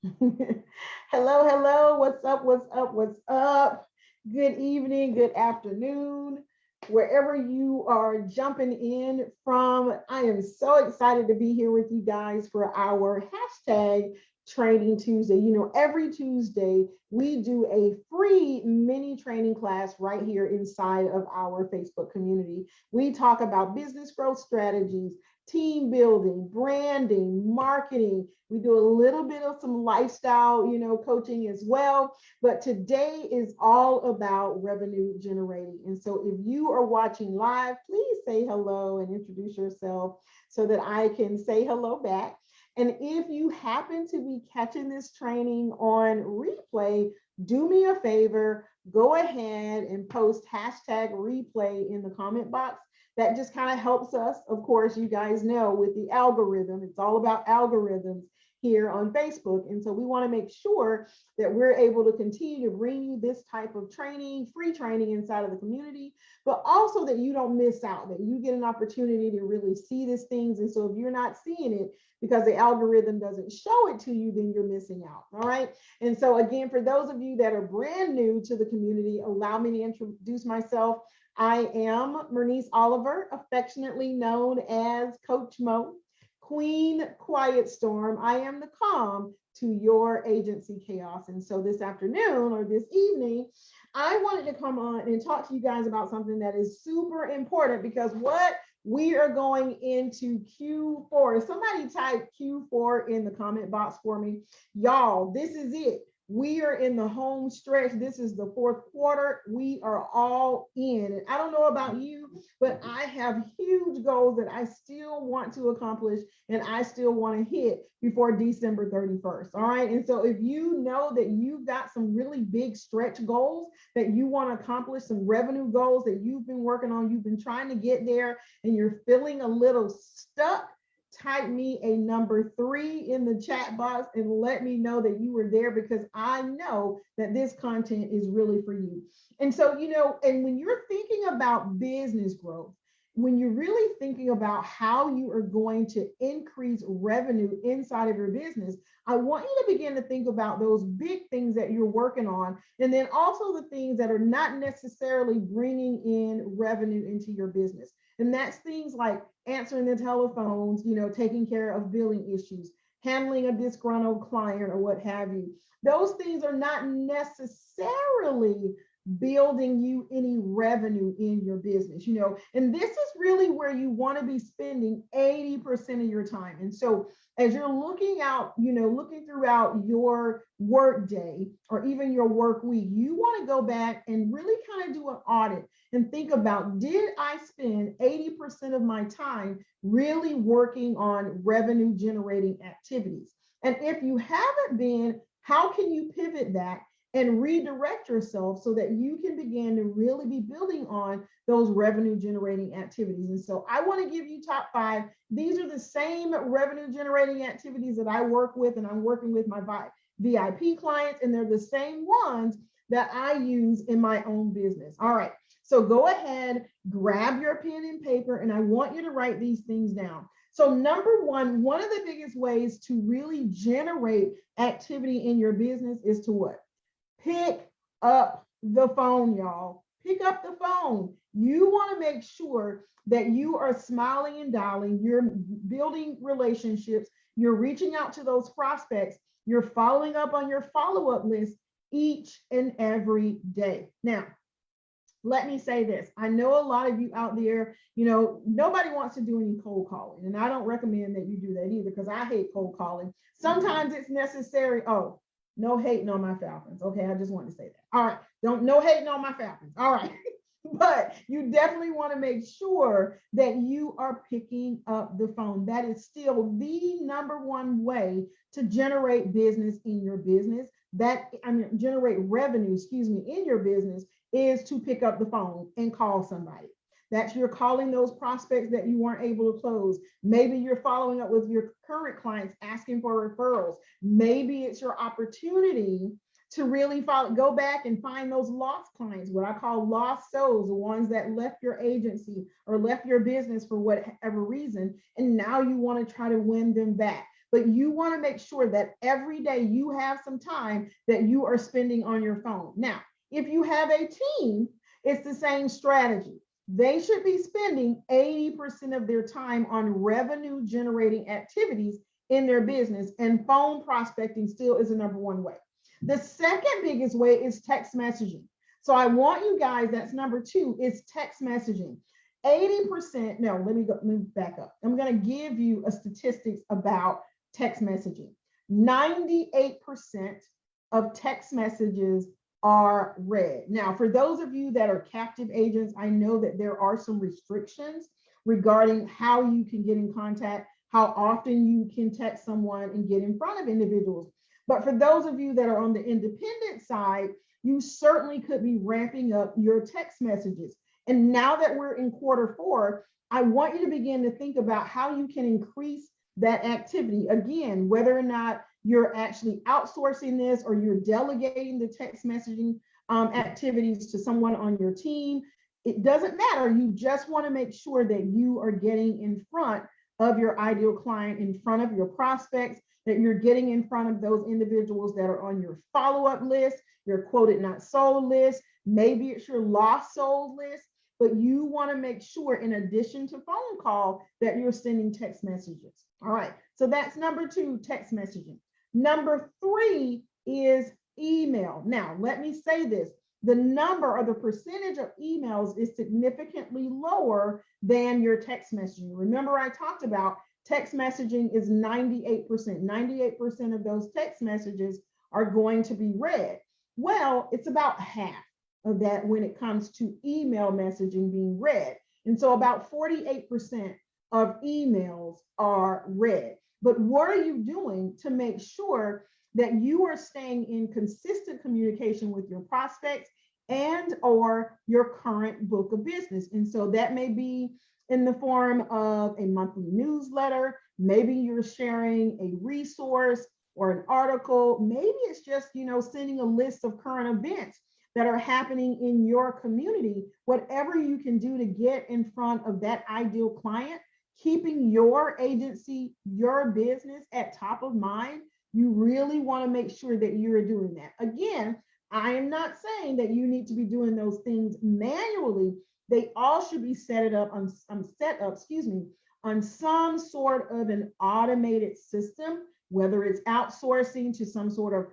Hello, hello. What's up? What's up? What's up? Good evening, good afternoon, wherever you are jumping in from. I am so excited to be here with you guys for our hashtag Training Tuesday. Every Tuesday we do a free mini training class right here inside of our Facebook community. We talk about business growth strategies, team building, branding, marketing. We do a little bit of some lifestyle, coaching as well. But today is all about revenue generating. And so if you are watching live, please say hello and introduce yourself so that I can say hello back. And if you happen to be catching this training on replay, do me a favor, go ahead and post hashtag replay in the comment box. That just kind of helps us. Of course, you guys know with the algorithm, it's all about algorithms here on Facebook. And so we want to make sure that we're able to continue to bring you this type of training, free training inside of the community, but also that you don't miss out, that you get an opportunity to really see these things. And so if you're not seeing it because the algorithm doesn't show it to you, then you're missing out. All right. And so again, for those of you that are brand new to the community, allow me to introduce myself. I am Mernice Oliver, affectionately known as Coach Mo, Queen Quiet Storm. I am the calm to your agency chaos. And so this afternoon or this evening, I wanted to come on and talk to you guys about something that is super important because what we are going into Q4. Somebody type Q4 in the comment box for me. Y'all, this is it. We are in the home stretch. This is the fourth quarter. We are all in. And I don't know about you, but I have huge goals that I still want to accomplish and I still want to hit before December 31st. All right. And so if you know that you've got some really big stretch goals that you want to accomplish, some revenue goals that you've been working on, you've been trying to get there, and you're feeling a little stuck, type me a number 3 in the chat box and let me know that you were there because I know that this content is really for you. And so, and when you're thinking about business growth, when you're really thinking about how you are going to increase revenue inside of your business, I want you to begin to think about those big things that you're working on, and then also the things that are not necessarily bringing in revenue into your business. And that's things like answering the telephones, taking care of billing issues, handling a disgruntled client or what have you. Those things are not necessarily building you any revenue in your business, and this is really where you want to be spending 80% of your time. And so as you're looking out, looking throughout your work day or even your work week, you want to go back and really kind of do an audit and think about, did I spend 80% of my time really working on revenue generating activities? And if you haven't been, how can you pivot that and redirect yourself so that you can begin to really be building on those revenue generating activities? And so I want to give you top 5. These are the same revenue generating activities that I work with, and I'm working with my VIP clients, and they're the same ones that I use in my own business. All right. So go ahead, grab your pen and paper, and I want you to write these things down. So number one of the biggest ways to really generate activity in your business is to what? Pick up the phone, y'all. Pick up the phone. You want to make sure that you are smiling and dialing, you're building relationships, you're reaching out to those prospects, you're following up on your follow-up list each and every day. Now, let me say this. I know a lot of you out there, nobody wants to do any cold calling. And I don't recommend that you do that either because I hate cold calling. Sometimes it's necessary. Oh, no hating on my Falcons. Okay, I just want to say that. All right. No hating on my Falcons. All right. But you definitely want to make sure that you are picking up the phone. That is still the number one way to generate business in your business. Generate revenue, in your business is to pick up the phone and call somebody. That's you're calling those prospects that you weren't able to close. Maybe you're following up with your current clients asking for referrals. Maybe it's your opportunity to really go back and find those lost clients, what I call lost souls, the ones that left your agency or left your business for whatever reason, and now you want to try to win them back. but you want to make sure that every day you have some time that you are spending on your phone. Now, if you have a team, it's the same strategy. They should be spending 80% of their time on revenue generating activities in their business, and phone prospecting still is the number one way. The second biggest way is text messaging. So I want you guys, that's number two, is text messaging. 80%, no, let me back up. I'm going to give you a statistics about text messaging. 98% of text messages are read. Now, for those of you that are captive agents, I know that there are some restrictions regarding how you can get in contact, how often you can text someone and get in front of individuals. But for those of you that are on the independent side, you certainly could be ramping up your text messages. And now that we're in Q4, I want you to begin to think about how you can increase that activity. Again, whether or not you're actually outsourcing this or you're delegating the text messaging activities to someone on your team, it doesn't matter. You just want to make sure that you are getting in front of your ideal client, in front of your prospects, that you're getting in front of those individuals that are on your follow-up list, your quoted not sold list, maybe it's your lost sold list, but you want to make sure, in addition to phone call, that you're sending text messages. All right, so that's number two, text messaging. Number three is email. Now, let me say this. The number or the percentage of emails is significantly lower than your text messaging. Remember, I talked about text messaging is 98%. 98% of those text messages are going to be read. Well, it's about half of that when it comes to email messaging being read. And so about 48% of emails are read. But what are you doing to make sure that you are staying in consistent communication with your prospects and or your current book of business? And so that may be in the form of a monthly newsletter. Maybe you're sharing a resource or an article. Maybe it's just, sending a list of current events that are happening in your community. Whatever you can do to get in front of that ideal client, keeping your agency, your business at top of mind, you really want to make sure that you're doing that. Again, I am not saying that you need to be doing those things manually. They all should be set up on some sort of an automated system, whether it's outsourcing to some sort of,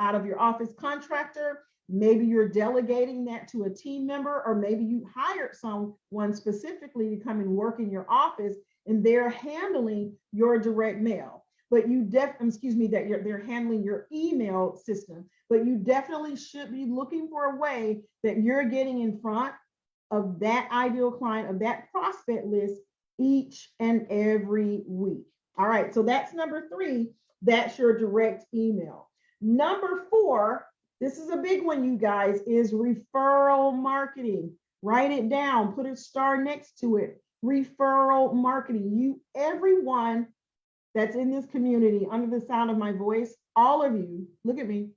out of your office contractor. Maybe you're delegating that to a team member, or maybe you hired someone specifically to come and work in your office and they're handling your direct mail. But they're handling your email system. But you definitely should be looking for a way that you're getting in front of that ideal client, of that prospect list each and every week. All right, so that's number three. That's your direct email. Number four, this is a big one, you guys, is referral marketing. Write it down, put a star next to it. Referral marketing. Everyone that's in this community, under the sound of my voice, all of you, look at me.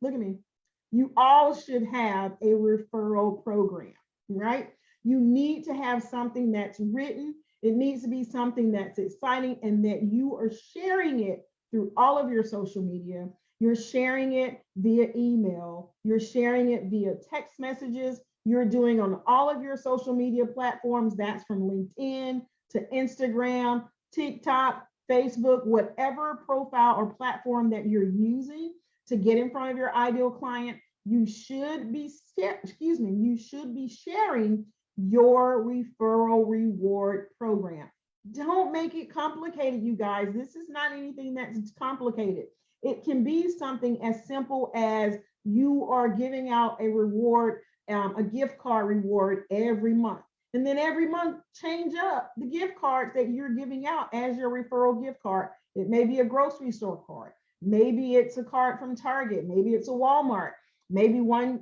You all should have a referral program, right? You need to have something that's written. It needs to be something that's exciting and that you are sharing it through all of your social media. You're sharing it via email. You're sharing it via text messages. You're doing on all of your social media platforms. That's from LinkedIn to Instagram, TikTok, Facebook, whatever profile or platform that you're using to get in front of your ideal client. You should be sharing your referral reward program. Don't make it complicated, you guys. This is not anything that's complicated. It can be something as simple as you are giving out a reward, a gift card reward every month. And then every month, change up the gift cards that you're giving out as your referral gift card. It may be a grocery store card. Maybe it's a card from Target. Maybe it's a Walmart. Maybe one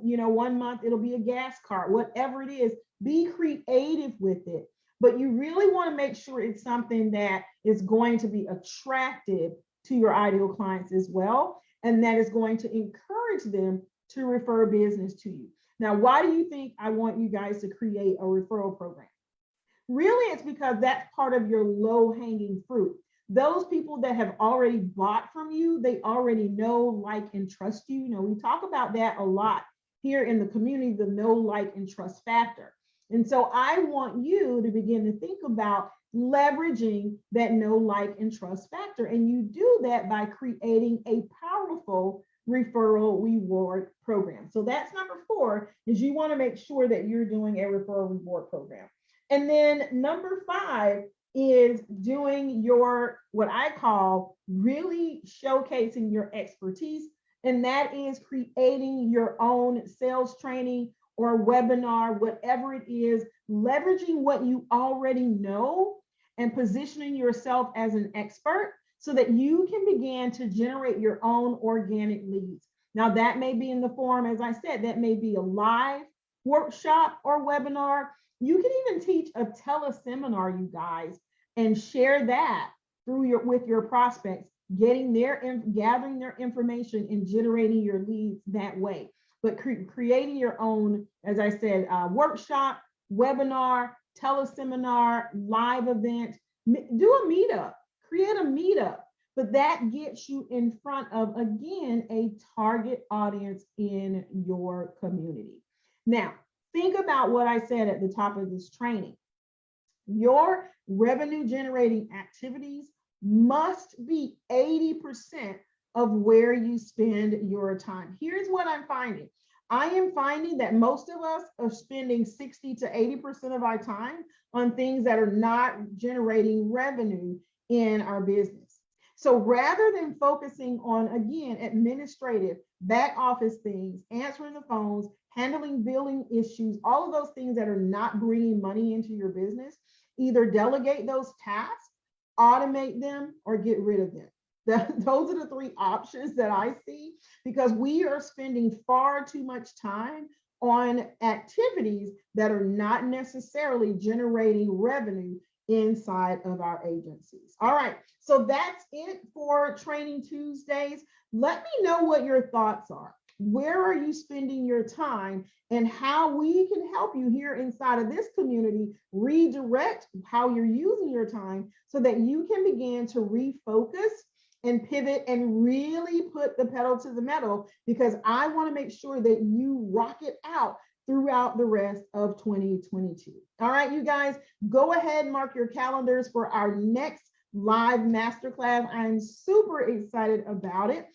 month it'll be a gas card. Whatever it is, be creative with it. But you really want to make sure it's something that is going to be attractive to your ideal clients as well, and that is going to encourage them to refer business to you. Now, why do you think I want you guys to create a referral program? Really, it's because that's part of your low-hanging fruit. Those people that have already bought from you, they already know, like, and trust you. You know, we talk about that a lot here in the community, the know, like, and trust factor. And so I want you to begin to think about leveraging that know, like, and trust factor. And you do that by creating a powerful referral reward program. So that's number 4, is you want to make sure that you're doing a referral reward program. And then number 5 is doing your, what I call, really showcasing your expertise. And that is creating your own sales training or webinar, whatever it is, leveraging what you already know and positioning yourself as an expert so that you can begin to generate your own organic leads. Now, that may be in the form, as I said, that may be a live workshop or webinar. You can even teach a teleseminar, you guys, and share that through with your prospects, gathering their information and generating your leads that way. But creating your own, as I said, workshop, webinar, teleseminar, live event, do a meetup, create a meetup, but that gets you in front of, again, a target audience in your community. Now, think about what I said at the top of this training. Your revenue generating activities must be 80% of where you spend your time. Here's what I'm finding. I am finding that most of us are spending 60 to 80% of our time on things that are not generating revenue in our business. So rather than focusing on, again, administrative, back office things, answering the phones, handling billing issues, all of those things that are not bringing money into your business, either delegate those tasks, automate them, or get rid of them. Those are the 3 options that I see, because we are spending far too much time on activities that are not necessarily generating revenue inside of our agencies. All right, so that's it for Training Tuesdays. Let me know what your thoughts are. Where are you spending your time, and how we can help you here inside of this community redirect how you're using your time so that you can begin to refocus and pivot and really put the pedal to the metal, because I want to make sure that you rock it out throughout the rest of 2022. All right, you guys, go ahead and mark your calendars for our next live masterclass. I'm super excited about it.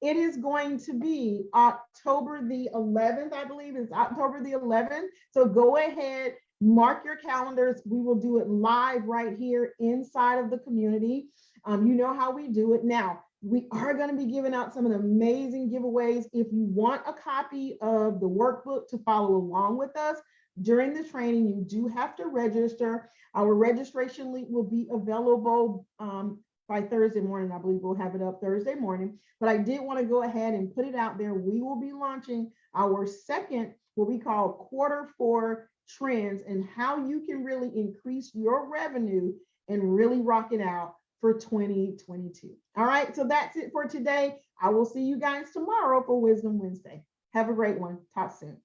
It is going to be October the 11th, I believe it's October the 11th. So go ahead, mark your calendars. We will do it live right here inside of the community. You know how we do it. Now, we are going to be giving out some of the amazing giveaways. If you want a copy of the workbook to follow along with us during the training, you do have to register. Our registration link will be available by Thursday morning. I believe we'll have it up Thursday morning, but I did want to go ahead and put it out there. We will be launching our second, what we call Q4 trends, and how you can really increase your revenue and really rock it out for 2022. All right, so that's it for today. I will see you guys tomorrow for Wisdom Wednesday. Have a great one. Talk soon.